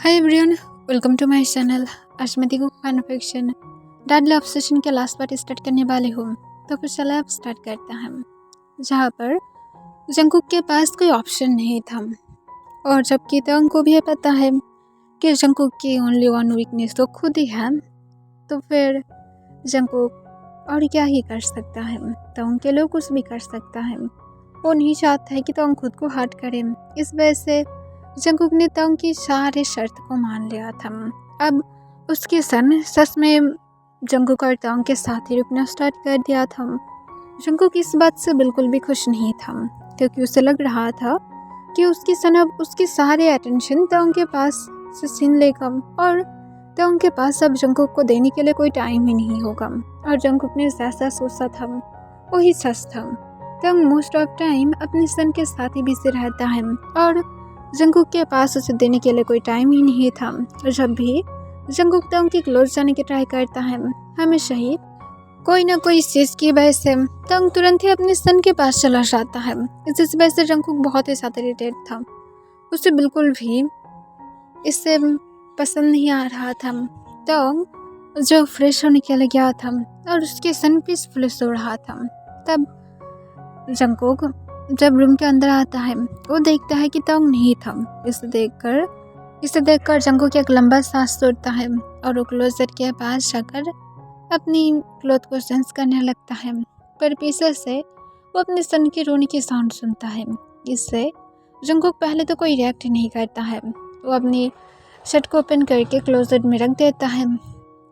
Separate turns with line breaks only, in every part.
Hi everyone, welcome to my channel. आज मैं देखूँ फैन फिक्शन डेडली ऑब्सेशन के लास्ट पार्ट स्टार्ट करने वाली हूँ। तो फिर चलो अब स्टार्ट करते हैं। जहाँ पर जंगकुक के पास कोई ऑप्शन नहीं था और जबकि तंग को भी ये पता है कि जंगकुक की ओनली वन वीकनेस तो खुद ही है, तो फिर जंगकुक और क्या ही कर सकता है। तंग के लिए कुछ भी कर सकता है। वो नहीं चाहता है कि तंग खुद को हर्ट करे। इस वजह से जंगकुक ने तंग की सारे शर्त को मान लिया था। अब उसके सन सच में जंगकुक और तंग के साथ ही रुकना स्टार्ट कर दिया था। जंगकुक इस बात से बिल्कुल भी खुश नहीं था क्योंकि उसे लग रहा था कि उसकी सन अब उसके सारे अटेंशन तंग के पास से छीन लेगा और तंग के पास अब जंगकुक को देने के लिए कोई टाइम ही नहीं होगा। और जंगकुक ने जैसा सोचा था वही सच था। तंग मोस्ट ऑफ टाइम अपने सन के साथ ही बिजी रहता है और जंगकुक के पास उसे देने के लिए कोई टाइम ही नहीं था। जब भी जंगकुक तंग के क्लोज जाने की ट्राई करता है, हमेशा ही कोई ना कोई चीज़ की वजह से तंग तुरंत ही अपने सन के पास चला जाता है। इस वजह से जंगकुक बहुत ही ज़्यादा इरिटेट था। उसे बिल्कुल भी इससे पसंद नहीं आ रहा था। तंग जो फ्रेश होने के लिए गया था और उसके सन पीसफुल सो रहा था, तब जंगकुक जब रूम के अंदर आता है वो देखता है कि तंग नहीं था। इसे देखकर जंगकुक एक लंबा सांस छोड़ता है और वो क्लोजेट के पास जाकर अपनी क्लोथ को सेंस करने लगता है, पर पीछे से वो अपने सन की रोने की साउंड सुनता है। इससे जंगकुक पहले तो कोई रिएक्ट नहीं करता है। वो अपनी शर्ट को ओपन करके क्लोजेट में रख देता है,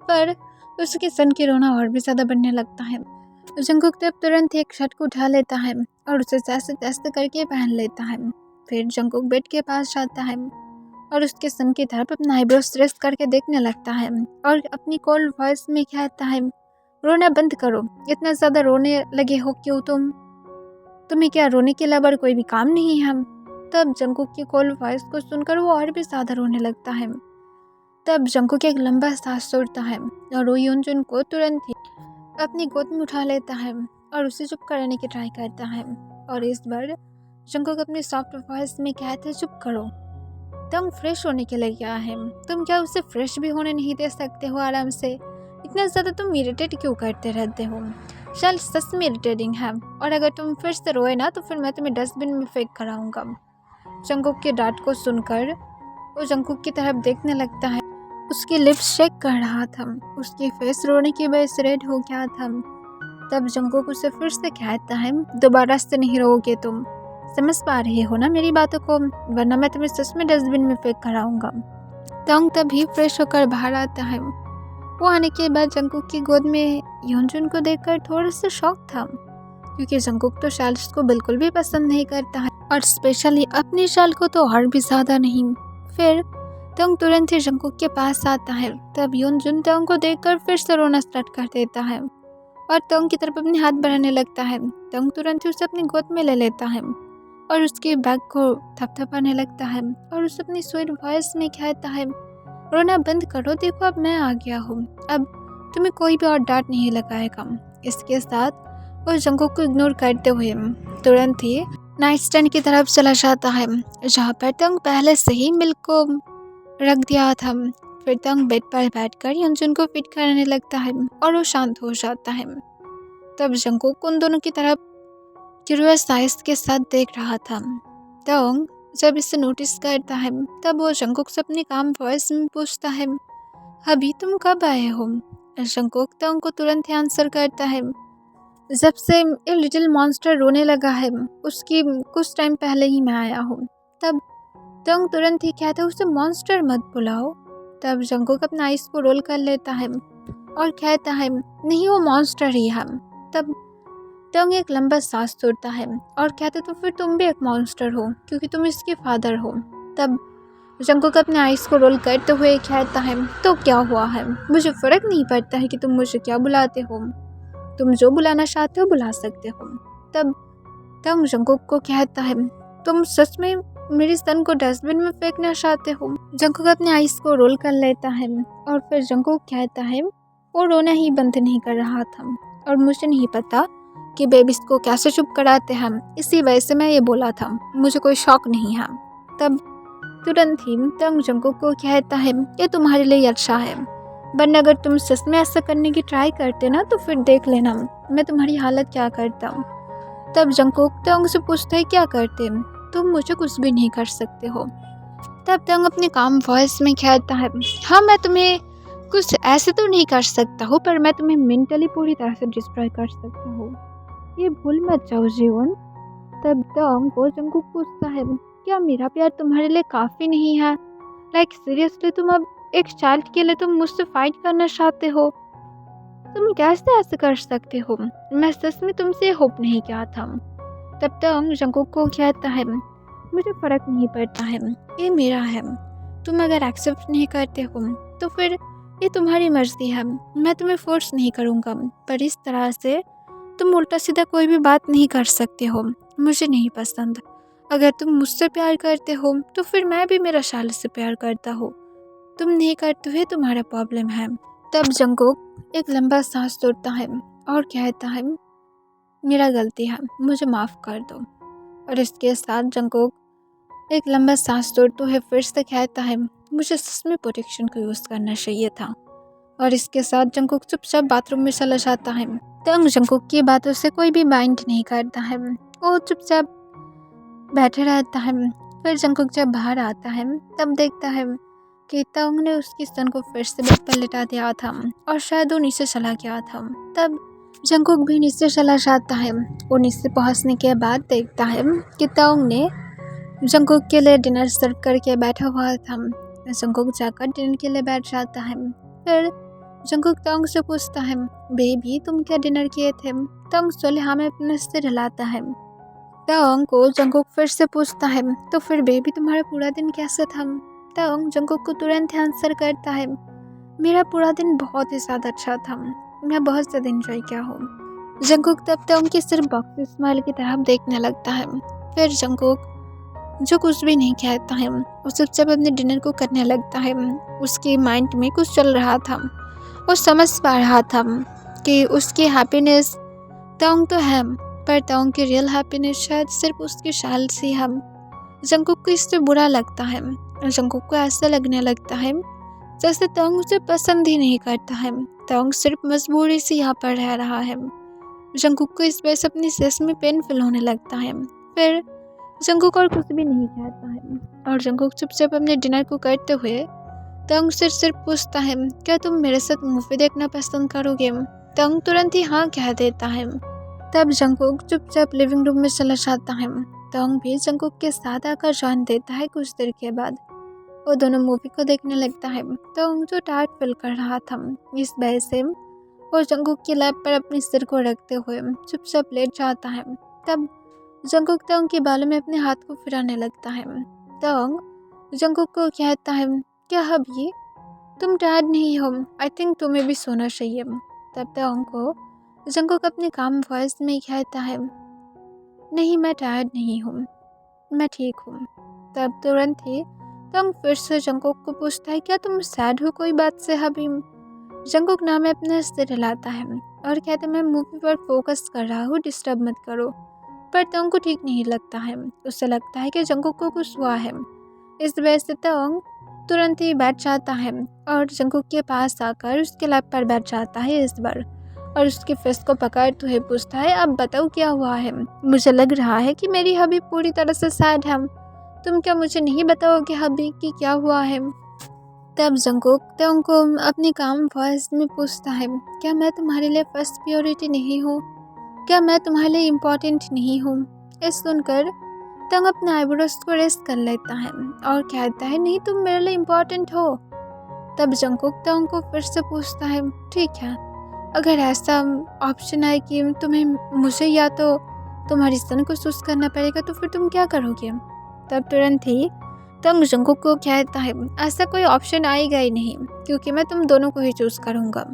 पर उसके सन की रोना और भी ज़्यादा बढ़ने लगता है। जंगकुक तब तुरंत एक शर्ट को उठा लेता है और उसे जैसे तैसे करके पहन लेता है। फिर जंगकुक बेड के पास जाता है और उसके सन की तरफ अपना आईब्रो स्ट्रेस करके देखने लगता है और अपनी कोल्ड वॉइस में कहता है, रोना बंद करो, इतना ज़्यादा रोने लगे हो क्यों तुम्हें क्या रोने के अलावा कोई भी काम नहीं है? तब जंगकुक की कोल्ड वॉइस को सुनकर वो और भी ज़्यादा रोने लगता है। तब जंगकुक एक लंबा सांस छोड़ता है और वो यूनजुन को तुरंत ही अपनी गोद में उठा लेता है और उसे चुप कराने की ट्राई करता है। और इस बार जंगकुक अपने सॉफ्ट वॉइस में कहते, चुप करो, तंग फ्रेश होने के लिए गया है, तुम क्या उसे फ्रेश भी होने नहीं दे सकते हो आराम से? इतना ज़्यादा तुम इरिटेट क्यों करते रहते हो? चल सच में इरिटेटिंग है, और अगर तुम फिर से रोए ना तो फिर मैं तुम्हें डस्टबिन में फेंक कर आऊँगा। जंगकुक के डांट को सुनकर वो जंगकुक की तरफ देखने लगता है। उसकी लिप्स शेक कर रहा था, उसकी फेस रोने की वजह से रेड हो गया था। तब जंगकुक उसे फिर से कहता है, दोबारा से नहीं रोओगे तुम, समझ पा रहे हो ना मेरी बातों को, वरना मैं तुम्हें सच में डस्टबिन में फेंक कर आऊँगा। तंग तभी फ्रेश होकर बाहर आता है। वो आने के बाद जंगकुक की गोद में यूनजुन को देखकर थोड़ा सा शॉक था, क्योंकि जंगकुक तो शाल्स को बिल्कुल भी पसंद नहीं करता है और स्पेशली अपनी शाल को तो और भी ज़्यादा नहीं। फिर तंग तुरंत ही जंगकुक के पास आता है। तब यूनजुन तंग को देखकर फिर से रोना स्टार्ट कर देता है और तंग की तरफ अपने हाथ बढ़ाने लगता है। तंग तुरंत ही उसे अपनी गोद में ले लेता है और उसके बैग को थपथपाने लगता है और उसे अपनी स्वीट वॉइस में कहता है, रोना बंद करो, देखो अब मैं आ गया हूँ, अब तुम्हें कोई भी और डांट नहीं लगाएगा। इसके साथ वो जंगकुक को इग्नोर करते हुए तुरंत ही नाइट स्टैंड की तरफ चला जाता है, जहाँ पर तंग पहले से ही मिल्क को रख दिया था। फिर तंग बेड पर बैठकर यूनजुन को फिट करने लगता है और वो शांत हो जाता है। तब जंगकुक उन दोनों की तरफ क्यूरियस आइज के साथ देख रहा था। तंग जब इसे नोटिस करता है तब वो जंगकुक से अपनी काम वॉइस में पूछता है, अभी तुम कब आए हो? जंगकुक तंग को तुरंत ही आंसर करता है, जब से ये लिटिल मॉन्स्टर रोने लगा है उसकी कुछ टाइम पहले ही मैं आया हूँ। तब तंग तुरंत ही कहता है, उसे मॉन्स्टर मत बुलाओ। तब जंगकुक अपना आइस को रोल कर लेता है और कहता है, नहीं वो मॉन्स्टर ही है। तब तंग एक लंबा सांस छोड़ता है और कहते, तो फिर तुम भी एक मॉन्स्टर हो क्योंकि तुम इसके फादर हो। तब जंगकुक अपने आइस को रोल करते हुए कहता है, तो क्या हुआ है, मुझे फ़र्क नहीं पड़ता है कि तुम मुझे क्या बुलाते हो, तुम जो बुलाना चाहते हो बुला सकते हो। तब तंग जंगकुक को कहता है, तुम सच में मेरे सन को डस्टबिन में फेंकना चाहते हो? जंगकुक अपने आइस को रोल कर लेता है और फिर जंगकुक कहता है, वो रोना ही बंद नहीं कर रहा था और मुझे नहीं पता कि बेबीज को कैसे चुप कराते हैं, इसी वजह से मैं ये बोला था, मुझे कोई शौक नहीं है। तब तुरंत ही तंग जंगकुक को कहता है ये तुम्हारे लिए अच्छा है, वरना अगर तुम सच में ऐसा करने की ट्राई करते ना तो फिर देख लेना मैं तुम्हारी हालत क्या करता हूँ। तब जंगकुक तंग से पूछता है क्या करते, तुम मुझे कुछ भी नहीं कर सकते हो। तब तंग अपने काम वॉइस में कहता है हाँ मैं तुम्हें कुछ ऐसे तो नहीं कर सकता हूँ, पर मैं तुम्हें मेंटली पूरी तरह से डिस्ट्रॉय कर सकता हूँ, ये भूल मत जाओ जीवन। तब तंग को जंगकुक पूछता है क्या मेरा प्यार तुम्हारे लिए काफ़ी नहीं है? लाइक सीरियसली तुम अब एक चाइल्ड के लिए तुम मुझसे फाइट करना चाहते हो? तुम कैसे ऐसे कर सकते हो? मैं सच में तुमसे होप नहीं किया था। तब तंग जंगकुक को कहता है मुझे फ़र्क नहीं पड़ता है, ये मेरा है, तुम अगर एक्सेप्ट नहीं करते हो तो फिर ये तुम्हारी मर्जी है, मैं तुम्हें फोर्स नहीं करूँगा, पर इस तरह से तुम उल्टा सीधा कोई भी बात नहीं कर सकते हो, मुझे नहीं पसंद। अगर तुम मुझसे प्यार करते हो तो फिर मैं भी मेरा शाल से प्यार करता हूँ, तुम नहीं करते हुए तुम्हारा प्रॉब्लम है। तब जंगकुक एक लंबा सांस तोड़ता है और कहता है मेरा गलती है, मुझे माफ़ कर दो। और इसके साथ जंगकुक एक लंबा सांस तोड़ते हुए फिर से कहता है मुझे सच में प्रोटेक्शन को यूज़ करना चाहिए था। और इसके साथ जंगकुक चुपचाप बाथरूम में चला जाता है। तंग जंगकुक की बातों से कोई भी माइंड नहीं करता है, वो चुपचाप बैठे रहता है। फिर जंगकुक जब बाहर आता है तब देखता है कि तंग ने उसकी स्तन को फिर से बेड पर लिटा दिया था और शायद वो नीचे चला गया था। तब जंगकुक भी नीचे चला जाता है। वो नीचे पहुंचने के बाद देखता है कि तंग ने जंगकुक के लिए डिनर सर्व करके बैठा हुआ था। जंगकुक जाकर डिनर के लिए बैठ जाता है। फिर जंगकुक तंग से पूछता है बेबी तुम क्या डिनर किए थे? तंग सोलेहा में अपने सिर हिलाता है। तंग को जंगकुक फिर से पूछता है तो फिर बेबी तुम्हारा पूरा दिन कैसा था? तंग जंगकुक को तुरंत आंसर करता है मेरा पूरा दिन बहुत ही ज़्यादा अच्छा था, मैं बहुत ज़्यादा इंजॉय किया हूँ। जंगकुक तब तंग की सिर्फ बॉक्सी स्माइल की तरफ देखने लगता है। फिर जंगकुक जो कुछ भी नहीं कहता है वो चुपचाप अपने डिनर को करने लगता है। उसके माइंड में कुछ चल रहा था, वो समझ पा रहा था कि उसकी हैप्पीनेस तंग तो है, पर तंग की रियल हैप्पीनेस शायद सिर्फ उसकी शाल से है। जंगकुक को इससे बुरा लगता है। जंगकुक को ऐसा लगने लगता है जैसे तंग उसे पसंद ही नहीं करता है, तंग सिर्फ मजबूरी से यहाँ पर रह रहा है। जंगकुक को इस वजह से अपनी सेस में पेन फील होने लगता है। फिर जंगकुक और कुछ भी नहीं कहता है और जंगकुक चुपचाप अपने डिनर को करते हुए तंग से सिर्फ पूछता है क्या तुम मेरे साथ मूवी देखना पसंद करोगे? तंग तुरंत ही हाँ कह देता है। तब जंगकुक चुपचाप लिविंग रूम में चला जाता है। तंग भी जंगकुक के साथ आकर जान देता है। कुछ देर के बाद वो दोनों मूवी को देखने लगता है। तंग जो टायर्ड फील कर रहा था इस वजह से वो जंगकुक के लैप पर अपने सिर को रखते हुए चुपचाप लेट जाता है। तब जंगकुक तंग के बालों में अपने हाथ को फिराने लगता है। तंग जंगकुक को कहता है क्या अभी तुम टायर्ड नहीं हो? आई थिंक तुम्हें भी सोना चाहिए। तब तंग को जंगकुक अपने काम वॉइस में कहता है नहीं मैं टायर्ड नहीं हूँ, मैं ठीक हूँ। तब तुरंत ही तंग फिर से जंगकुक को पूछता है क्या तुम सैड हो कोई बात से अभी? जंगकुक नाम में अपना सिर हिलाता है और कहता है मैं मूवी पर फोकस कर रहा हूँ, डिस्टर्ब मत करो। पर तंग को ठीक नहीं लगता है, उसे लगता है कि जंगकुक को कुछ हुआ है। इस वजह से तंग तुरंत ही बैठ जाता है और जंगकुक के पास आकर उसके लैप पर बैठ जाता है इस बार, और उसके फेस को पकड़ते हुए पूछता है अब बताओ क्या हुआ है? मुझे लग रहा है कि मेरी हबी पूरी तरह से सैड है, तुम क्या मुझे नहीं बताओगे हबी कि क्या हुआ है? तब जंगकुक तंग को अपनी काम वॉइस में पूछता है क्या मैं तुम्हारे लिए फर्स्ट प्रायोरिटी नहीं हूँ? क्या मैं तुम्हारे लिए इम्पोर्टेंट नहीं हूँ? ये सुनकर तंग अपने आईब्रोज को रेस्ट कर लेता है और कहता है नहीं तुम मेरे लिए इम्पोर्टेंट हो। तब जंगकुक तंग को फिर से पूछता है ठीक है, अगर ऐसा ऑप्शन आए कि तुम्हें मुझे या तो तुम्हारी स्तन को चूज करना पड़ेगा तो फिर तुम क्या करोगे? तब तुरंत ही तंग जंगकुक को कहता है ऐसा कोई ऑप्शन आएगा ही नहीं, क्योंकि मैं तुम दोनों को ही चूज़ करूँगा,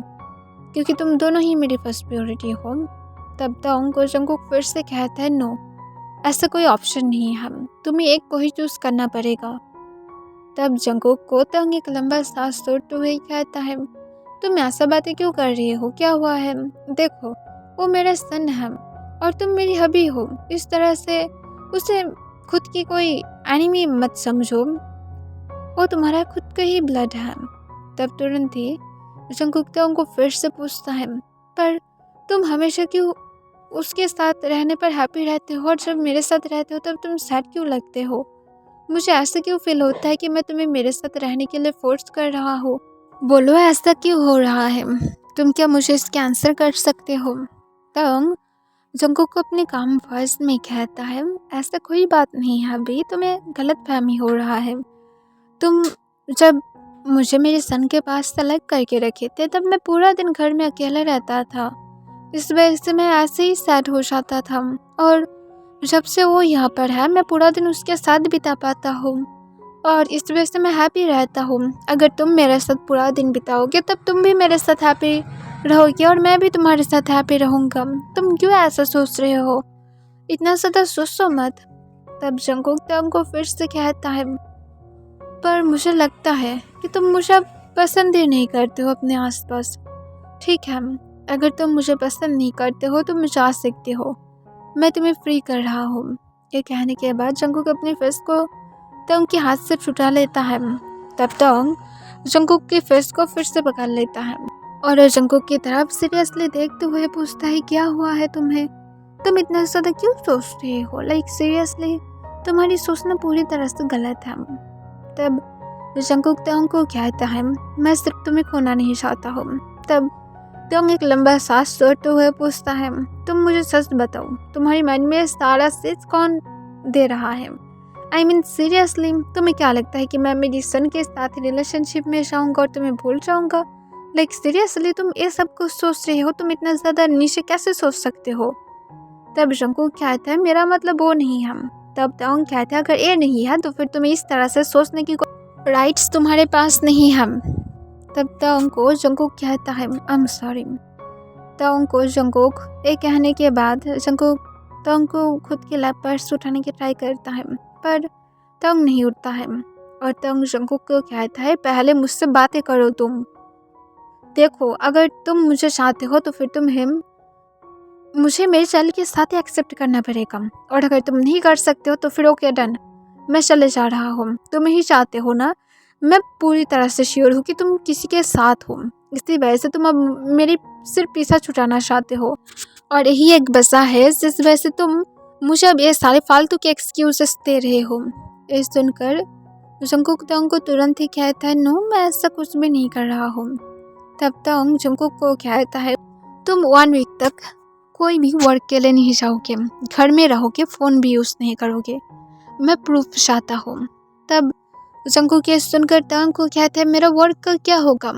क्योंकि तुम दोनों ही मेरी फर्स्ट प्रायोरिटी हो। तब तंग को जंगकुक फिर से कहता है नो, ऐसा कोई ऑप्शन नहीं है, तुम्हें एक को ही चूज़ करना पड़ेगा। तब जंगकुक को तंग एक लंबा सांस तोड़ते हुए कहता है तुम ऐसा बातें क्यों कर रही हो, क्या हुआ है? देखो वो मेरा सन है और तुम मेरी हबी हो, इस तरह से उसे खुद की कोई एनिमी मत समझो। वो तुम्हारा खुद का ही ब्लड है। तब तुरंत ही जंगकुक तंग को फिर से पूछता है, पर तुम हमेशा क्यों उसके साथ रहने पर हैप्पी रहते हो और जब मेरे साथ रहते हो तब तुम सैड क्यों लगते हो? मुझे ऐसा क्यों फील होता है कि मैं तुम्हें मेरे साथ रहने के लिए फोर्स कर रहा हूँ? बोलो ऐसा क्यों हो रहा है? तुम क्या मुझे इसके आंसर कर सकते हो? तंग जंगकुक को अपने काम वॉइस में कहता है, ऐसा कोई बात नहीं है अभी, तुम्हें गलत फहमी हो रहा है। तुम जब मुझे मेरे सन के पास सेलेक्ट करके रखे थे तब मैं पूरा दिन घर में अकेला रहता था। इस वजह से मैं ऐसे ही सैड हो जाता था और जब से वो यहाँ पर है मैं पूरा दिन उसके साथ बिता पाता हूँ और इस वजह से मैं हैप्पी रहता हूँ। अगर तुम मेरे साथ पूरा दिन बिताओगे तब तुम भी मेरे साथ हैप्पी रहोगे और मैं भी तुम्हारे साथ हैप्पी रहूँगा। तुम क्यों ऐसा सोच रहे हो? इतना ज़्यादा सोचो मत। तब जंगकुक तंग को फिर से कहता है, पर मुझे लगता है कि तुम मुझे अब पसंद ही नहीं करते हो अपने आसपास। ठीक है, अगर तुम मुझे पसंद नहीं करते हो तो जा सकते हो, मैं तुम्हें फ्री कर रहा हूँ। ये कहने के बाद जंगकुक अपने फेस को तंग के हाथ से छुटा लेता है। तब तंग जंगकुक के फेस को फिर से पकड़ लेता है और जंगकुक की तरफ सीरियसली देखते हुए पूछता है, क्या हुआ है तुम्हें? तुम इतना ज़्यादा क्यों सोच रहे हो? लाइक सीरियसली तुम्हारी सोचना पूरी तरह से गलत है। तब जंगकुक तंग को कहता है, मैं सिर्फ तुम्हें खोना नहीं चाहता हूँ। तब तंग एक लंबा सांस छोड़ते हुए पूछता है, तुम मुझे सच बताओ, तुम्हारी माइंड में सारा चीज कौन दे रहा है? आई मीन सीरियसली तुम्हें क्या लगता है कि मैं मेरी सन के साथ रिलेशनशिप में जाऊंगा और तुम्हें भूल जाऊंगा? लाइक सीरियसली तुम ये सब कुछ सोच रहे हो? तुम इतना ज़्यादा नीचे कैसे सोच सकते हो? तब जंगकुक कहता है, मेरा मतलब वो नहीं है। तब तंग कहता है, अगर ये नहीं है तो फिर तुम्हें इस तरह से सोचने की राइट्स तुम्हारे पास नहीं है। तब तंग को जंगकुक कहता है, आई एम सॉरी। तंग को जंगकुक ये कहने के बाद जंगकुक तंग को खुद के लैप पर उठाने की ट्राई करता है, पर तंग नहीं उठता है और तंग जंगकुक को कहता है, पहले मुझसे बातें करो तुम। देखो, अगर तुम मुझे चाहते हो तो फिर मुझे मेरे चैनल के साथ ही एक्सेप्ट करना पड़ेगा और अगर तुम नहीं कर सकते हो तो फिर ओके डन, मैं चले जा रहा हूँ। तुम ही चाहते हो ना? मैं पूरी तरह से श्योर हूँ कि तुम किसी के साथ हो, इसी वजह से तुम अब मेरी सिर्फ पीछा छुटाना चाहते हो और यही एक वजह है जिस वजह से तुम मुझे अब ये सारे फालतू के एक्सक्यूजेस दे रहे हो। ये सुनकर जंगकुक तंग को तुरंत ही कहता है, नो मैं ऐसा कुछ भी नहीं कर रहा हूँ। तब तंग जंगकुक को कहता है, तुम 1 वीक तक कोई भी वर्क के लिए नहीं जाओगे, घर में रहोगे, फ़ोन भी यूज़ नहीं करोगे, मैं प्रूफ चाहता हूँ। तब जंगकुक ये सुनकर तंग को कहता है, मेरा वर्क का क्या होगा?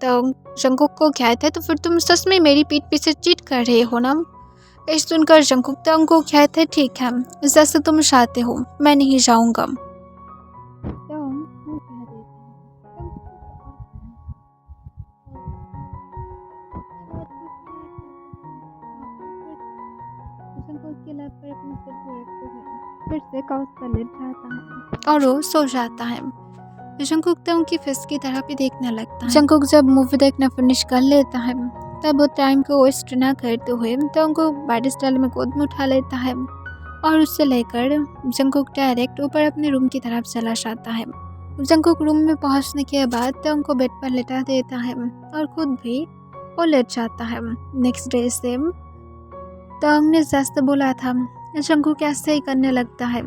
तब जंगकुक को कहता है, तो फिर तुम सच में मेरी पीठ पीछे चीट कर रहे हो ना? ये सुनकर जंगकुक तंग को कहता है, ठीक है, जैसे तुम चाहते हो, मैं नहीं जाऊँगा। फिर से काउच पर लेट जाता है और वो सो जाता है। जंगकुक तंग की फेस की तरफ ही देखने लगता है। जंगकुक जब मूवी देखना फिनिश कर लेता है तब वो टाइम को वेस्ट ना करते हुए तंग को बैड स्टाइल में गोद में उठा लेता है और उससे लेकर जंगकुक डायरेक्ट ऊपर अपने रूम की तरफ चला जाता है। जंगकुक रूम में पहुंचने के बाद तंग को बेड पर लेटा देता है और खुद भी वो लेट जाता है। नेक्स्ट डे से तंग ने जैसे बोला था जंगकुक ऐसे ही करने लगता है।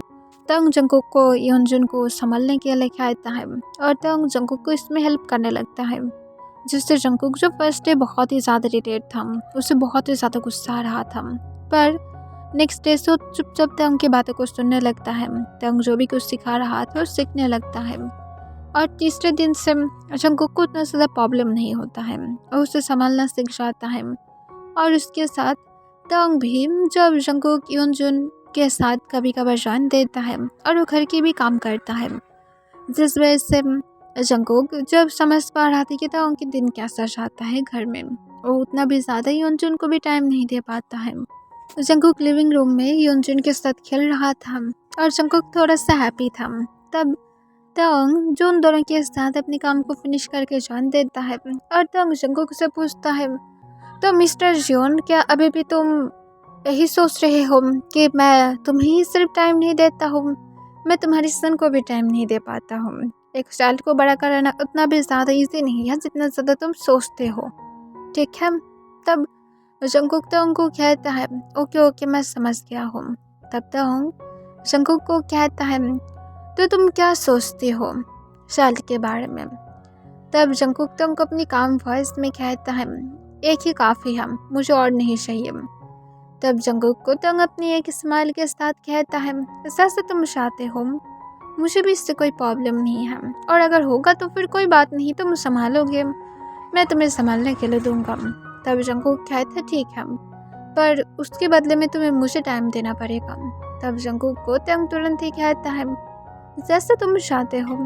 तंग जंगकुक को योनजुन को संभालने के लिए कहता है और तंग जंगकुक को इसमें हेल्प करने लगता है, जिससे जंगकुक जो फर्स्ट डे बहुत ही ज़्यादा इरिटेट था, उसे बहुत ही ज़्यादा गुस्सा आ रहा था, पर नेक्स्ट डे से चुपचाप तंग की बातों को सुनने लगता है। तंग जो भी कुछ सिखा रहा था वो सीखने लगता है और तीसरे दिन से जंगकुक को उतना ज़्यादा प्रॉब्लम नहीं होता है और उसे संभालना सीख जाता है। और उसके साथ तंग भी जब जंगकुक योनजुन के साथ कभी कभार जान देता है और वो घर की भी काम करता है, जिस वजह से जंगकुक जब समझ पा रहा था कि तंग के दिन कैसा जाता है घर में, वो उतना भी ज़्यादा योनजुन को भी टाइम नहीं दे पाता है। जंगकुक लिविंग रूम में योनजुन के साथ खेल रहा था और जंगकुक थोड़ा सा हैप्पी था। तब तंग जो उन दोनों के साथ अपने काम को फिनिश करके जान देता है और तंग जंगकुक से पूछता है, तो मिस्टर जियोन, क्या अभी भी तुम यही सोच रहे हो कि मैं तुम्हें ही सिर्फ टाइम नहीं देता हूँ, मैं तुम्हारी सन को भी टाइम नहीं दे पाता हूँ? एक चाइल्ड को बड़ा कराना उतना भी ज़्यादा इजी नहीं है जितना ज़्यादा तुम सोचते हो, ठीक है। तब जंगकुक तोंग को कहता है ओके ओके मैं समझ गया हूँ। तब तोंग जंगकुक को कहता है तो तुम क्या सोचती हो चाइल्ड के बारे में। तब जंगकुक तोंग को अपनी काम वॉइस में कहता है एक ही काफ़ी है, मुझे और नहीं चाहिए। तब जंगकुक को तोंग अपनी एक स्माइल के साथ कहता है जैसे तुम चाहते हो, मुझे भी इससे कोई प्रॉब्लम नहीं है, और अगर होगा तो फिर कोई बात नहीं, तुम संभालोगे, मैं तुम्हें संभालने के लिए दूंगा। तब जंगकुक कहता है ठीक है, पर उसके बदले में तुम्हें मुझे टाइम देना पड़ेगा। तब जंगकुक को तोंग तुरंत ही कहता है जैसे तुम चाहते हो।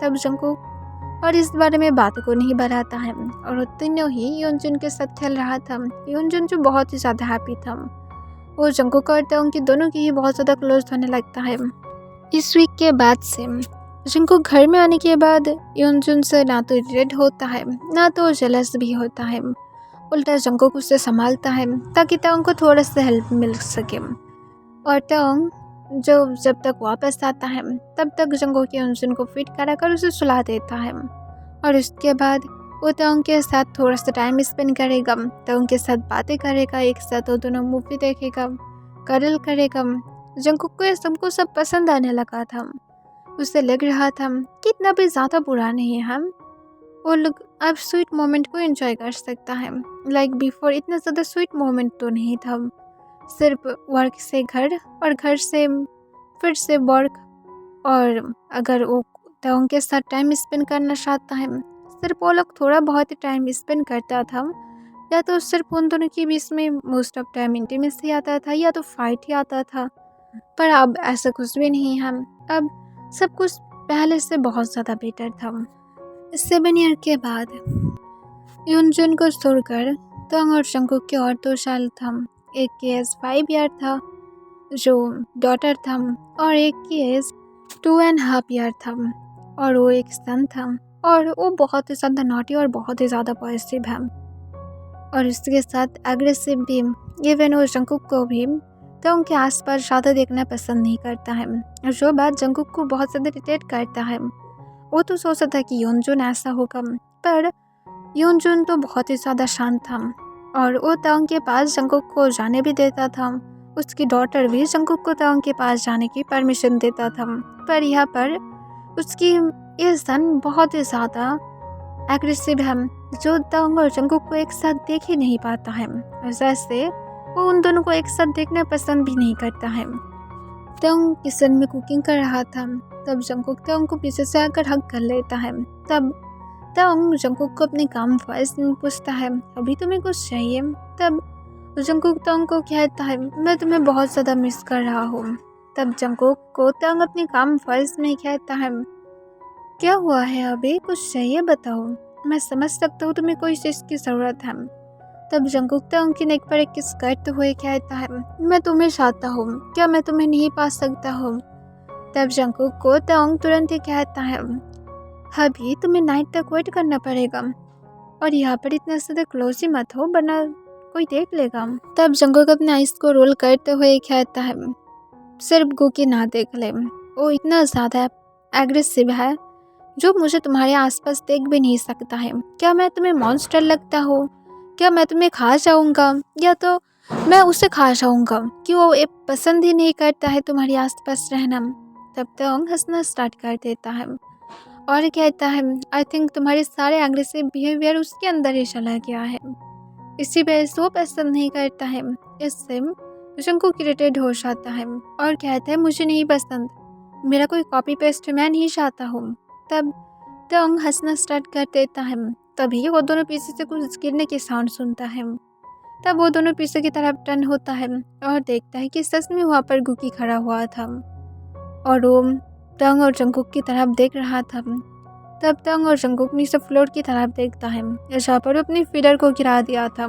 तब जंगकुक और इस बारे में बात को नहीं बढ़ाता है, और वो तीनों ही योनजुन के साथ खेल रहा था। योनजुन जो बहुत ही ज़्यादा हैप्पी था, वो जंगकुक और तोंग की दोनों की ही बहुत ज़्यादा क्लोज होने लगता है। इस वीक के बाद से जंगकुक घर में आने के बाद योनजुन से ना तो इरिटेट होता है ना तो जेलस भी होता है। उल्टा जंगकुक उसे संभालता है ताकि तोंग को थोड़ा सा हेल्प मिल सके। और तोंग जब तक वापस आता है तब तक जंगकुक योनजुन को फिट कराकर उसे सुला देता है, और उसके बाद वो तोंग के साथ थोड़ा सा टाइम स्पेंड करेगा, तोंग के साथ बातें करेगा, एक साथ वो दोनों मूवी देखेगा, करल करेगा। जंगकुक को ये सब पसंद आने लगा था। उसे लग रहा था कि इतना भी ज़्यादा बुरा नहीं है, वो लोग अब स्वीट मोमेंट को एंजॉय कर सकता है। लाइक बिफोर इतना ज़्यादा स्वीट मोमेंट तो नहीं था, सिर्फ वर्क से घर और घर से फिर से वर्क। और अगर वो तोंग के साथ टाइम स्पेंड करना चाहता है, सिर्फ वो लोग थोड़ा बहुत ही टाइम स्पेंड करता था, या तो सिर्फ उन दोनों के बीच में मोस्ट ऑफ टाइम इंटीमेसी आता था या तो फाइट ही आता था। पर अब ऐसा कुछ भी नहीं है, अब सब कुछ पहले से बहुत ज़्यादा बेटर था। 7 ईयर के बाद योनजुन को छोड़कर तोंग और जंगकुक के और 2 साल था। एक की एज 5 ईयर था जो डॉटर था, और एक की एज 2.5 ईयर था और वो एक सन था, और वो बहुत ही ज़्यादा नॉटी और बहुत ही ज़्यादा पॉजिटिव है, और उसके साथ एग्रेसिव भी। इवन वो जंगकुक को भी तो उनके आसपास ज़्यादा देखना पसंद नहीं करता है, जो बात जंगकुक को बहुत ज़्यादा इरिटेट करता है। वो तो सोचता था कि योनजुन ऐसा होगा, पर योनजुन तो बहुत ही ज़्यादा शांत था, और वो तोंग के पास जंगकुक को जाने भी देता था। उसकी डॉटर भी जंगकुक को तोंग के पास जाने की परमिशन देता था, पर यहाँ पर उसकी ये सन बहुत ही ज़्यादा एग्रेसिव है, जो तोंग और जंगकुक को एक साथ देख ही नहीं पाता है, जैसे वो उन दोनों को एक साथ देखना पसंद भी नहीं करता है। तोंग किचन में कुकिंग कर रहा था, तब जंगकुक तोंग को पीछे से आकर हग कर लेता है। तब तोंग जंगकुक को अपने काम वॉइस में पूछता है अभी तुम्हें कुछ चाहिए। तब जंगकुक तोंग को कहता है मैं तुम्हें बहुत ज़्यादा मिस कर रहा हूँ। तब जंगकुक को तोंग अपने काम वॉइस में कहता है क्या हुआ है अभी, कुछ चाहिए बताओ, मैं समझ सकता हूँ तुम्हें कोई चीज़ की ज़रूरत है। तब जंगकुक तोंग की नेक पर एक किस करते हुए कहता है मैं तुम्हें चाहता हूँ, क्या मैं तुम्हें नहीं पा सकता हूँ। तब जंगकुक को तोंग तुरंत ही कहता है अभी तुम्हें नाइट तक वेट करना पड़ेगा, और यहाँ पर इतना ज़्यादा क्लोज ही मत हो वरना कोई देख लेगा। तब जंगकुक अपने आइस को रोल करते हुए कहता है सिर्फ गुकी ना देख ले, वो इतना ज़्यादा एग्रेसिव है जो मुझे तुम्हारे आसपास देख भी नहीं सकता है। क्या मैं तुम्हें मॉन्स्टर लगता हूँ, क्या मैं तुम्हें खा जाऊँगा, या तो मैं उसे खा जाऊँगा कि वो ये पसंद ही नहीं करता है तुम्हारे आसपास रहना। तब तोंग हंसना स्टार्ट कर देता है और कहता है आई थिंक तुम्हारे सारे एग्रेसिव बिहेवियर उसके अंदर ही चला गया है, इसी वजह से वो पसंद नहीं करता है। इससे जंगकुक इरिटेट हो जाता है और कहता है मुझे नहीं पसंद, मेरा कोई कॉपी पेस्ट मैं नहीं चाहता हूँ। तब तोंग हंसना स्टार्ट कर देता है। तभी वो दोनों पीछे से कुछ गिरने की साउंड सुनता है। तब वो दोनों पीछे की तरफ टर्न होता है और देखता है कि सच में वहाँ पर गुकी खड़ा हुआ था और वो तोंग और जंगकुक की तरफ देख रहा था। तब तोंग और जंगकुक नीचे फ्लोर की तरफ देखता है जहाँ पर वो अपनी फीडर को गिरा दिया था।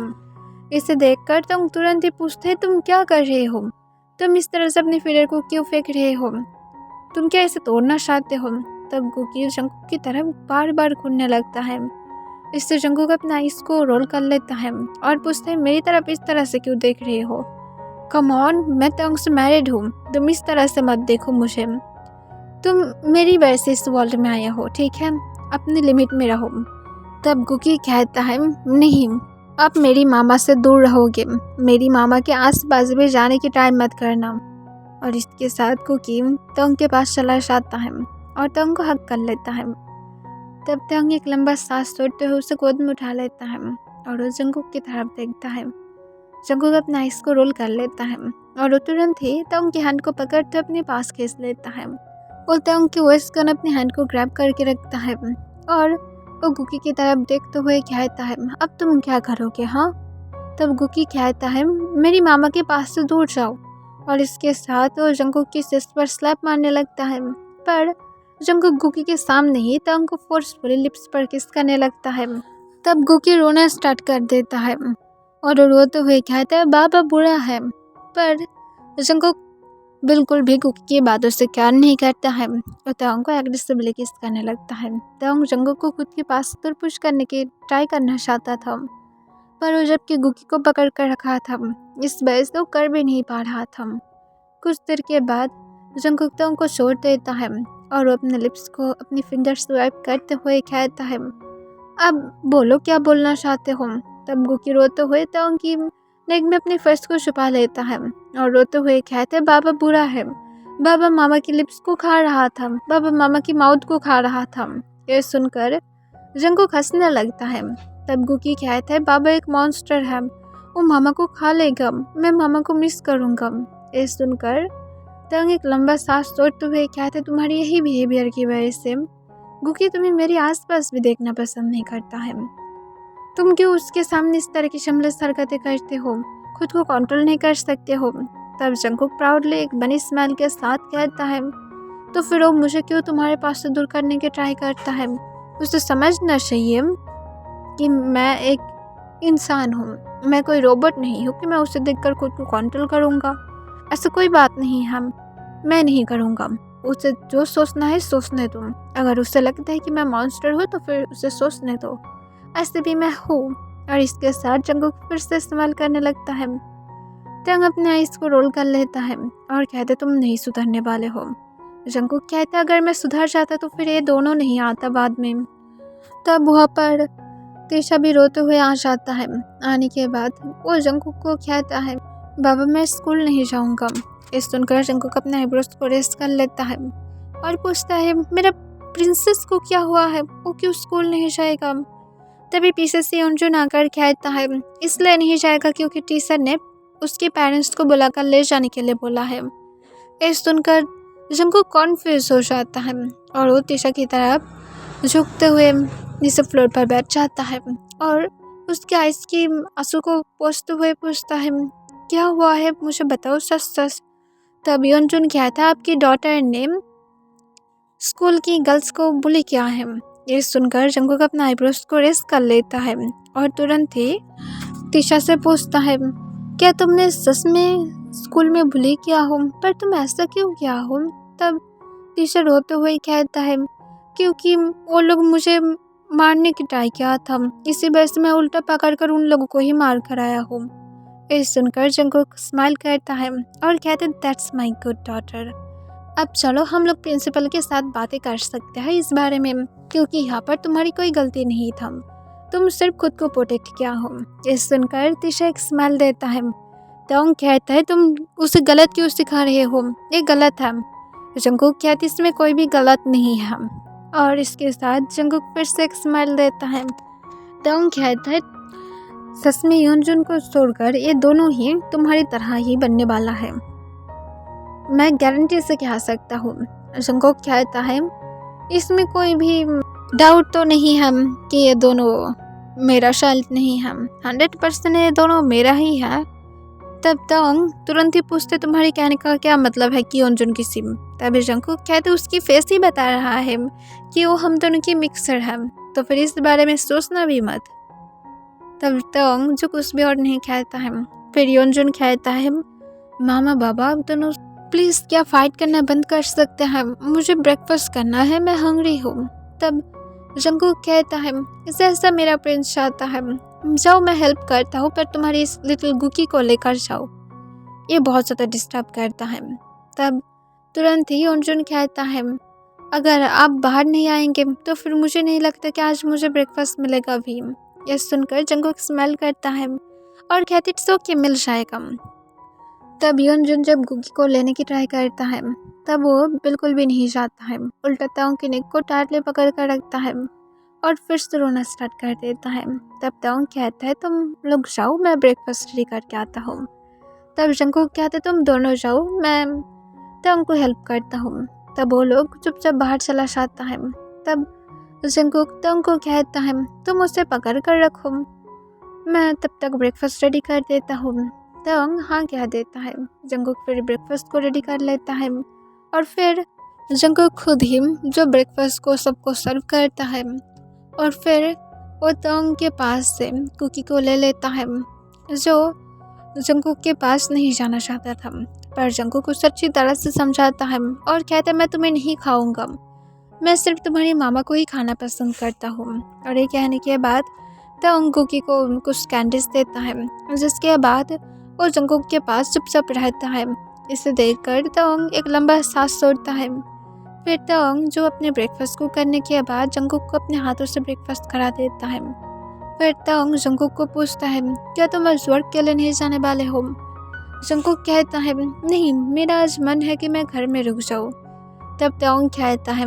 इसे देखकर तोंग तुरंत ही पूछते तुम क्या कर रहे हो, तुम इस तरह से अपनी फीडर को क्यों फेंक रहे हो, तुम क्या इसे तोड़ना चाहते हो। तब गुकी जंगकुक की तरफ बार बार घूरने लगता है। इससे जंगकुक अपना आइस को रोल कर लेता है और पूछता है मेरी तरफ इस तरह से क्यों देख रहे हो, कम ऑन मैं तोंग से मैरिड हूँ, तुम इस तरह से मत देखो मुझे। तुम मेरी वजह से इस वर्ल्ड में आए हो, ठीक है, अपनी लिमिट में रहो। तब कुकी कहता है नहीं, आप मेरी मामा से दूर रहोगे, मेरी मामा के आस पास भी जाने की ट्राई मत करना। और इसके साथ कुकी तंग के पास चला जाता है और तंग को हक कर लेता है। तब तंग एक लंबा सांस छोड़ते हुए उसे गोद में उठा लेता है और वो जंगकुक की तरफ देखता है। जंगकुक अपने आइस को रोल कर लेता है और वो तुरंत ही तंग के हैंड को पकड़ते अपने पास खींच लेता है। वो तंग की वेस्ट गन अपने हैंड को ग्रैब करके रखता है और वो गुकी की तरफ देखते हुए कहता है अब तुम क्या करोगे? हाँ। तब गुकी कहता है मेरी मामा के पास से दूर जाओ। और इसके साथ वो जंगकुक की सिस्ट पर स्लैप मारने लगता है, पर जंगकुक गुकी के सामने ही तंग को फोर्सफुली लिप्स पर किस करने लगता है। तब गुकी रोना स्टार्ट कर देता है और वो रोते हुए कहता है बाबा बुरा है, पर जंगकुक बिल्कुल भी गुकी की बातों से केयर नहीं करता है और तंग को एग्रेसिवली किस करने लगता है। तंग जंगकुक को खुद के पास पुश करने की ट्राई करना चाहता था, पर वो जबकि गुकी को पकड़ कर रखा था, इस वजह से वो कर भी नहीं पा रहा था। कुछ देर के बाद जंगकुक तंग को छोड़ देता है और वो अपने लिप्स को अपनी फिंगर्स स्वाइप करते हुए कहता है अब बोलो क्या बोलना चाहते हो। तब गुकी रोते हुए तंग की लेग में अपनी फर्स्ट को छुपा लेता है और रोते हुए कहते हैं बाबा बुरा है, बाबा मामा की लिप्स को खा रहा था, बाबा मामा की माउथ को खा रहा था। ये सुनकर जंगकुक हंसने लगता है। तब गुकी कहता है बाबा एक मॉन्स्टर है, वो मामा को खा लेगा, मैं मामा को मिस करूँगा। ये सुनकर तंग एक लंबा सांस छोड़ते हुए कहते हैं तुम्हारी यही बिहेवियर की वजह से गुकी तुम्हें मेरे आसपास भी देखना पसंद नहीं करता है। तुम क्यों उसके सामने इस तरह की शमलेस हरकतें करते हो, खुद को कंट्रोल नहीं कर सकते हो। तब जंगकुक प्राउडली एक बनी स्माइल के साथ कहता है तो फिर वो मुझे क्यों तुम्हारे पास से दूर करने की ट्राई करता है। उसे समझना चाहिए कि मैं एक इंसान हूँ, मैं कोई रोबोट नहीं हूँ कि मैं उसे देखकर खुद को कंट्रोल करूँगा। ऐसा कोई बात नहीं है, मैं नहीं करूँगा। उसे जो सोचना है सोचने दो, अगर उसे लगता है कि मैं मॉन्स्टर हूँ तो फिर उसे सोचने दो, ऐसे भी मैं हूँ। और इसके साथ जंगकुक फिर से इस्तेमाल करने लगता है। तंग अपने आइस को रोल कर लेता है और कहते तुम नहीं सुधरने वाले हो। जंगकुक कहता अगर मैं सुधर जाता तो फिर ये दोनों नहीं आता बाद में। तब वहाँ पर तीशा भी रोते हुए आ जाता है। आने के बाद वो जंगकुक को कहता है बाबा मैं स्कूल नहीं जाऊँगा। इस सुनकर जंगकुक अपने आईब्रोज को रेस्ट कर लेता है और पूछता है मेरा प्रिंसेस को क्या हुआ है, वो क्यों स्कूल नहीं जाएगा। तभी पीछे से योंजुन आकर कहता है इसलिए नहीं जाएगा क्योंकि टीचर ने उसके पेरेंट्स को बुलाकर ले जाने के लिए बोला है। ये सुनकर जंगकुक कॉन्फ्यूज हो जाता है और वो टीशा की तरफ झुकते हुए नीचे फ्लोर पर बैठ जाता है और उसके आइस की आंसू को पोंछते हुए पूछता है क्या हुआ है, मुझे बताओ सच सच। तब योंजुन कहता है आपकी डॉटर ने स्कूल की गर्ल्स को बुली किया है। ये सुनकर जंगकुक अपना आईब्रोज को रेस्ट कर लेता है और तुरंत ही तीशा से पूछता है क्या तुमने सच में स्कूल में बुली किया हो, पर तुम ऐसा क्यों किया हो। तब तीशा रोते हुए कहता है क्योंकि वो लोग मुझे मारने की ट्राई किया था, इसी वजह से मैं उल्टा पकड़ कर उन लोगों को ही मार कर आया हूँ। ये सुनकर जंगकुक स्माइल करता है और कहते दैट्स माई गुड डॉटर। अब चलो हम लोग प्रिंसिपल के साथ बातें कर सकते हैं इस बारे में, क्योंकि यहाँ पर तुम्हारी कोई गलती नहीं था, तुम सिर्फ खुद को प्रोटेक्ट किया हो। ये सुनकर तीशा एक स्माइल देता है। तंग कहता है तुम उसे गलत क्यों सिखा रहे हो, ये गलत है। जंगकुक कहती इसमें कोई भी गलत नहीं है और इसके साथ जंगकुक फिर से एक स्माइल देता है। तंग कहता है सच में योंजुन को छोड़कर ये दोनों ही तुम्हारी तरह ही बनने वाला है, मैं गारंटी से कह सकता हूँ। जंगकुक कहता है इसमें कोई भी डाउट तो नहीं है कि ये दोनों मेरा चाइल्ड नहीं है, 100% ये दोनों मेरा ही है। तब तंग तुरंत ही पूछते तुम्हारे कहने का क्या मतलब है कि योंजुन की सिम। तभी जंगकुक कहते उसकी फेस ही बता रहा है कि वो हम दोनों की मिक्सर है, तो फिर इस बारे में सोचना भी मत। तब तंग जो कुछ भी और नहीं कहता है। फिर योंजुन कहता है मामा बाबा अब दोनों प्लीज़ क्या फाइट करना बंद कर सकते हैं, मुझे ब्रेकफास्ट करना है, मैं हंग्री हूँ। तब जंगकुक कहता है जैसा मेरा प्रिंस चाहता है, जाओ मैं हेल्प करता हूँ, पर तुम्हारी इस लिटिल गुकी को लेकर जाओ, ये बहुत ज़्यादा डिस्टर्ब करता है। तब तुरंत ही योंजुन कहता है अगर आप बाहर नहीं आएंगे तो फिर मुझे नहीं लगता कि आज मुझे ब्रेकफास्ट मिलेगा भी। यह सुनकर जंगकुक स्माइल करता है और कहती इट्स ओके, मिल जाएगा। तब योनजुन जब गुगी को लेने की ट्राई करता है तब वो बिल्कुल भी नहीं जाता है, उल्टा ताओ की नेक को टाटले पकड़ कर रखता है और फिर से रोना स्टार्ट कर देता है। तब ताओ कहता है तुम लोग जाओ, मैं ब्रेकफास्ट रेडी करके आता हूँ। तब जंगकुक कहते तुम दोनों जाओ, मैं ताओ को हेल्प करता हूँ। तब वो लोग चुपचाप बाहर चला जाता है। तब जंगकुक ताओ को कहता है तुम उसे पकड़ कर रखो, मैं तब तक ब्रेकफास्ट रेडी कर देता हूँ। ताओ हाँ कह देता है। जंगकुक फिर ब्रेकफास्ट को रेडी कर लेता है और फिर जंगकुक खुद ही जो ब्रेकफास्ट को सबको सर्व करता है और फिर वो ताओ के पास से कुकी को ले लेता है जो जंगकुक के पास नहीं जाना चाहता था। पर जंगकुक उसे अच्छी तरह से समझाता है और कहता है मैं तुम्हें नहीं खाऊंगा, मैं सिर्फ तुम्हारी मामा को ही खाना पसंद करता हूँ। और ये कहने के बाद ताओ कुकी को कुछ कैंडीज देता है, जिसके बाद वो जंगकुक के पास चुपचाप रहता है। इसे देखकर ताओ एक लंबा सांस छोड़ता है। फिर ताओ जो अपने ब्रेकफास्ट को करने के बाद जंगकुक को अपने हाथों से ब्रेकफास्ट करा देता है। फिर ताओ जंगकुक को पूछता है क्या तुम आज वर्क के लिए नहीं जाने वाले हो? जंगकुक कहता है नहीं, मेरा आज मन है कि मैं घर में रुक जाऊँ। तब ताओ कहता है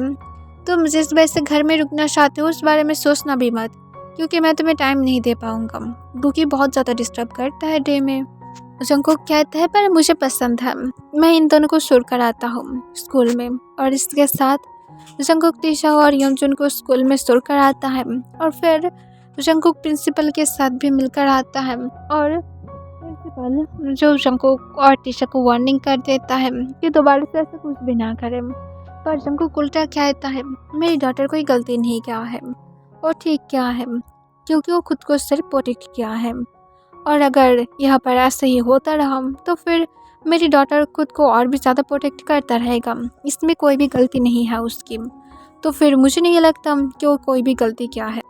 तुम जिस वजह से घर में रुकना चाहते हो उस बारे में सोचना भी मत, क्योंकि मैं तुम्हें टाइम नहीं दे पाऊँगा, क्योंकि बहुत ज़्यादा डिस्टर्ब करता है डे में। जंगकुक कहता है पर मुझे पसंद है, मैं इन दोनों को छोड़ कर आता हूँ स्कूल में। और इसके साथ जंगकुक तीशा और योनजुन को स्कूल में छोड़ कर आता है और फिर जंगकुक प्रिंसिपल के साथ भी मिलकर आता है और प्रिंसिपल जो जंगकुक और तीशा को वार्निंग कर देता है कि दोबारा से ऐसा कुछ भी ना करें। पर जंगकुक उल्टा कहता है मेरी डॉटर कोई गलती नहीं किया है और ठीक क्या है, क्योंकि वो खुद को सिर्फ प्रोटेक्ट किया है। और अगर यहाँ पर ऐसे ही होता रहा तो फिर मेरी डॉटर खुद को और भी ज़्यादा प्रोटेक्ट करता रहेगा, इसमें कोई भी गलती नहीं है उसकी। तो फिर मुझे नहीं लगता कि वो कोई भी गलती क्या है।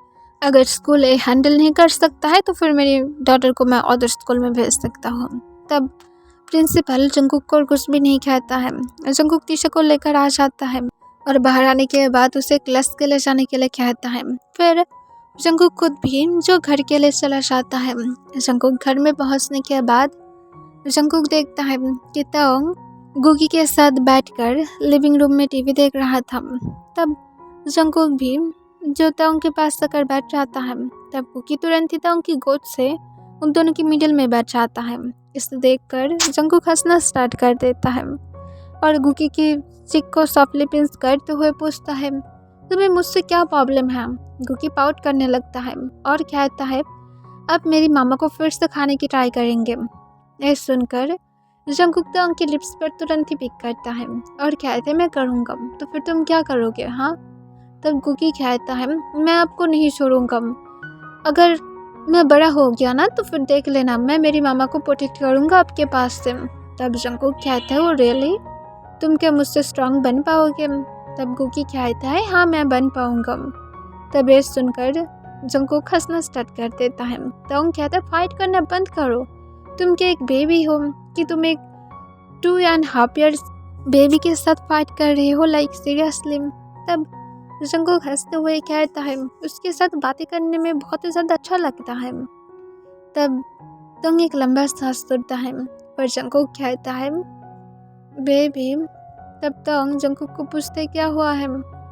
अगर स्कूल हैंडल नहीं कर सकता है तो फिर मेरी डॉटर को मैं अदर स्कूल में भेज सकता हूँ। तब प्रिंसिपल जंगकुक को कुछ भी नहीं कहता है। जंगकुक तीशा को लेकर आ जाता है और बाहर आने के बाद उसे क्लास के लिए जाने के लिए कहता है। फिर जंगकुक खुद भी जो घर के लिए चला जाता है। जंगकुक घर में पहुंचने के बाद जंगकुक देखता है कि ताओ गुगी के साथ बैठकर लिविंग रूम में टीवी देख रहा था। तब जंगकुक भी जो ताओ के पास आकर बैठ जाता है। तब गुगी तुरंत ही ताओ की गोद से उन दोनों की मिडिल में बैठ जाता है। इसे देखकर जंगकुक हंसना स्टार्ट कर देता है और गुगी की चिक को सॉफ्टली पिंच करते हुए पूछता है तुम्हें मुझसे क्या प्रॉब्लम है? गुगी पाउट करने लगता है और कहता है अब मेरी मामा को फिर से खाने की ट्राई करेंगे। यह सुनकर जंगकुक ताओ की लिप्स पर तुरंत ही पिक करता है और कहते मैं करूँगा, तो फिर तुम क्या करोगे? हाँ। तब गुगी कहता है मैं आपको नहीं छोड़ूंगा, अगर मैं बड़ा हो गया ना तो फिर देख लेना, मैं मेरी मामा को प्रोटेक्ट करूँगा आपके पास से। तब जंगकुक कहता है वो रियली, तुम क्या मुझसे स्ट्रांग बन पाओगे? तब गुगी कहता है हाँ मैं बन पाऊँगा। तब ये सुनकर जंगकुक हंसना स्टार्ट कर देता है। ताओ कहता है फाइट करना बंद करो, तुम क्या एक बेबी हो कि तुम एक 2.5 years बेबी के साथ फाइट कर रहे हो, लाइक सीरियसली? तब जंगकुक हंसते हुए कहता है उसके साथ बातें करने में बहुत ही ज़्यादा अच्छा लगता है। तब ताओ एक लंबा सांस छोड़ता है पर जंगकुक कहता है बेबी। तब ताओ जंगकुक को पूछते क्या हुआ है?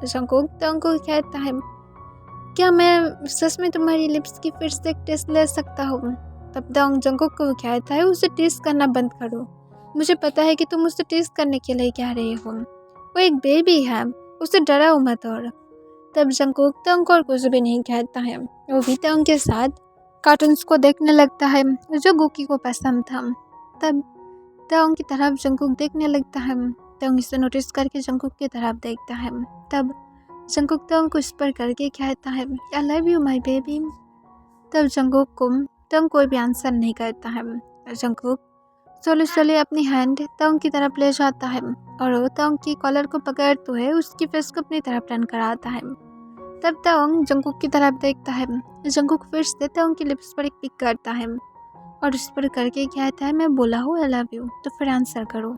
जंगकुक ताओ को कहता है क्या मैं सच में तुम्हारी लिप्स की फिर से एक टेस्ट ले सकता हूँ? तब ताओ जंगकुक को कहता है उसे टेस्ट करना बंद करो, मुझे पता है कि तुम उसे टेस्ट करने के लिए कह रहे हो, वो एक बेबी है, उसे डराओ मत। और तब जंगकुक ताओ को और कुछ भी नहीं कहता है, वो भी ताओ के साथ कार्टून्स को देखने लगता है जो गुगी को पसंद था। तब ताओ की तरफ जंगकुक देखने लगता है। ताओ इसे नोटिस करके जंगकुक की तरफ देखता है। तब जंगकुक ताओ को स्पर करके कहता है I love you my baby. तब जंगकुक को ताओ कोई भी आंसर नहीं करता है। जंगकुक सोले अपनी हैंड ताओ की तरफ ले जाता है और वो ताओ की कॉलर को पकड़ते हुए उसकी फेस को अपनी तरफ टर्न कराता है। तब ताओ जंगकुक की तरफ देखता है। जंगकुक फिर से ताओ की लिप्स पर एक पिक करता है और उस पर करके कहता है मैं बोला हूँ आई लव यू, तो फिर आंसर करो।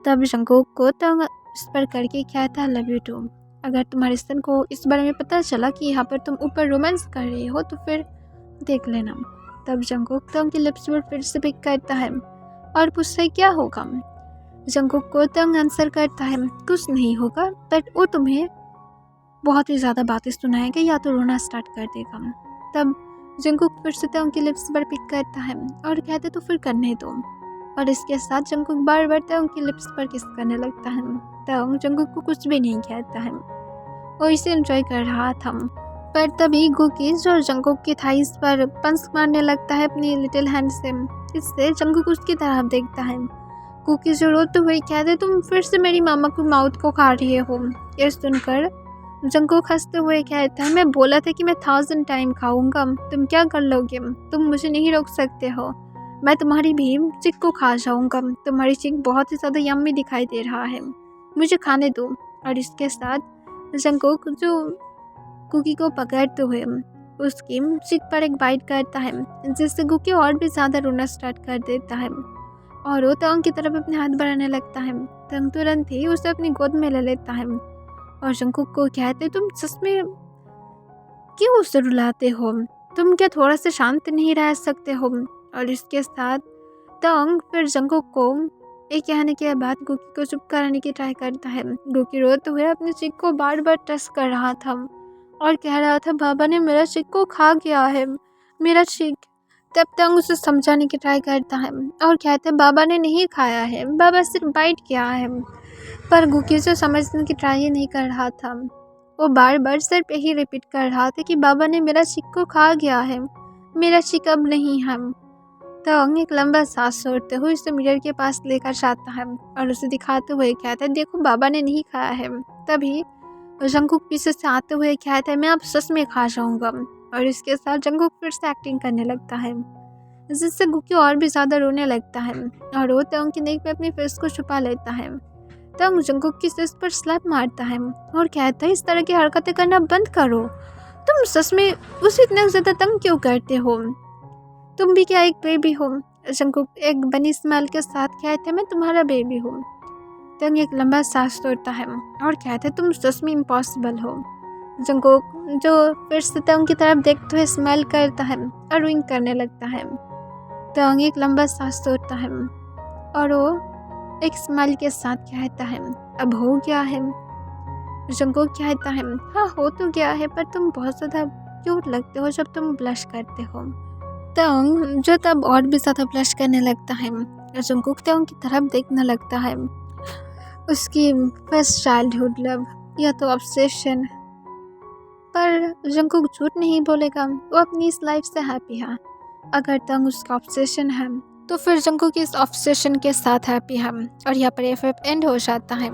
तब जंगकुक को ताओ उस पर करके कहता है लव यू टू। अगर तुम्हारे सन को इस बारे में पता चला कि यहाँ पर तुम ऊपर रोमांस कर रही हो तो फिर देख लेना। तब जंगकुक तंग की लिप्स पर फिर से पिक करता है और पूछता है क्या होगा। जंगकुक को तंग आंसर करता है कुछ नहीं होगा, बट वो तुम्हें बहुत ही ज़्यादा बातें सुनाएगा या तो रोना स्टार्ट कर देगा। तब जंगकुक फिर से तंग की लिप्स पर पिक करता है और कहते तो फिर करने दो, और इसके साथ जंगकुक बार बार तंग की लिप्स पर किस करने लगता है। तंग जंगकुक को कुछ भी नहीं कहता है, वो इसे एंजॉय कर रहा था। पर तभी गुकीज और जंगकुक की थाइस पर पंच मारने लगता है अपनी लिटिल हैंड से। इससे जंगकुक उसकी तरफ देखता है। कुकीज रोते हुए कहते तुम फिर से मेरी मामा को माउथ को खा रही हो। ये सुनकर जंगकुक हंसते हुए कहता है मैं बोला था कि मैं 1000 टाइम खाऊंगा, तुम क्या कर लोगे, तुम मुझे नहीं रोक सकते हो, मैं तुम्हारी भी चिक को खा जाऊंगा, तुम्हारी चिक बहुत ही ज़्यादा यम्मी दिखाई दे रहा है, मुझे खाने दो। और इसके साथ जंगकुक जो कुकी को पकड़ते हुए उसकी चिक पर एक बाइट करता है, जिससे कुकी और भी ज़्यादा रोना स्टार्ट कर देता है और वो तंग की तरफ अपने हाथ बढ़ाने लगता है। तंग तुरंत ही उसे अपनी गोद में ले लेता है और जंगकुक को कहते तुम सच में क्यों उसे रुलाते हो, तुम क्या थोड़ा सा शांत नहीं रह सकते हो। और इसके साथ तंग फिर जंगकुक को एक कहने के बाद गुकी को चुप कराने की ट्राई करता है। गुकी रोते हुए अपनी चिक को बार बार टच कर रहा था और कह रहा था बाबा ने मेरा चिक को खा गया है, मेरा चिक। तब तंग उसे समझाने की ट्राई करता है और कहते हैं बाबा ने नहीं खाया है, बाबा सिर्फ बाइट किया है। पर गुकी से समझने की ट्राई ही नहीं कर रहा था, वो बार बार सिर्फ यही रिपीट कर रहा था कि बाबा ने मेरा चिक को खा गया है, मेरा चिक अब नहीं है। तंग एक लंबा सांस छोड़ते हुए उसे मिरर के पास लेकर जाता है और उसे दिखाते हुए कहता है देखो बाबा ने नहीं खाया है। तभी जंगकुक पीछे से आते हुए कहता है मैं अब सच में खा जाऊंगा। और इसके साथ जंगकुक फिर से एक्टिंग करने लगता है, जिससे गुकी और भी ज़्यादा रोने लगता है और वो तंग की नेक पे अपनी फेस को छुपा लेता है। तंग जंगकुक की सिर पर स्लैप मारता है और कहता है इस तरह की हरकतें करना बंद करो, तुम सच में उसे इतना ज़्यादा तंग क्यों करते हो, तुम भी क्या एक बेबी हो। जंगकुक एक बनी स्माइल के साथ कहते मैं तुम्हारा बेबी हूँ। तंग एक लंबा सांस तोड़ता है और कहते तुम सच में इम्पॉसिबल हो। जंगकुक जो फिर से तंग की तरफ देखते हुए स्माइल करता है और विंक करने लगता है। तंग एक लंबा सांस तोड़ता है और वो एक स्माइल के साथ कहता है अब हो गया है। जंगकुक कहता है हाँ हो तो गया है, पर तुम बहुत ज़्यादा क्यूट लगते हो जब तुम ब्लश करते हो। तंग जो तब और भी ज़्यादा ब्लश करने लगता है और जंगकुक तंग की तरफ देखने लगता है। उसकी फर्स्ट चाइल्डहुड लव या तो ऑब्सेशन, पर जंगकुक झूठ नहीं बोलेगा, वो अपनी इस लाइफ से हैप्पी है। अगर तंग उसका ऑब्सेशन है तो फिर जंगकुक इस ऑब्सेशन के साथ हैप्पी है। और यहाँ पर एफएफ एंड हो जाता है।